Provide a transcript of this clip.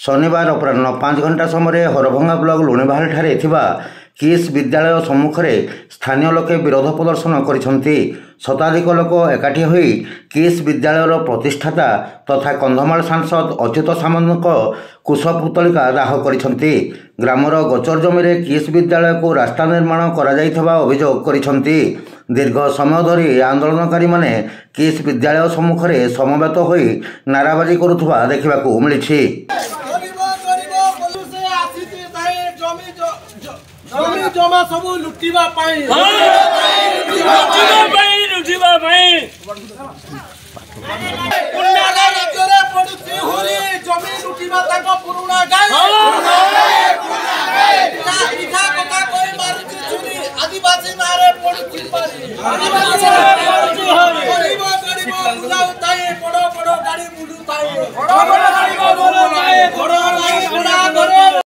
शनिवार अपराह्न 5 घंटा समय हरभंगा ब्लॉक लुणीबाहाल ठारे थिबा किस विद्यालय सम्मुख में स्थानीय लोके विरोध प्रदर्शन करिसेंती। शताधिक लोक एकाठी होई किस विद्यालयर प्रतिष्ठाता तथा कंधमाल सांसद अच्युत सामंत कुशपुतलिका दाह करिसेंती। ग्रामर गोचर जमी में किस विद्यालय को रास्ता निर्माण करा जाइथबा अभियोग करिसेंती। दीर्घ समय धरी आंदोलनकारी माने किस विद्यालय सम्मुख में समवेत होई नाराबाजी करुथबा देखिबाकू मिलिछि। जमी जमा सब लुटिबा पाई पुण्यगा राज्ୟରେ ପଡୁଛି ହୁରି ଜମି ଲୁଟିବା ତାଙ୍କ ପୁରୁଣା ଗାଈ ପିଠା କଥା କହି ମାରୁଛି ଛୁରୀ ଆଦିବାସୀ ନାଁରେ ପଡୁଛି ପାରି।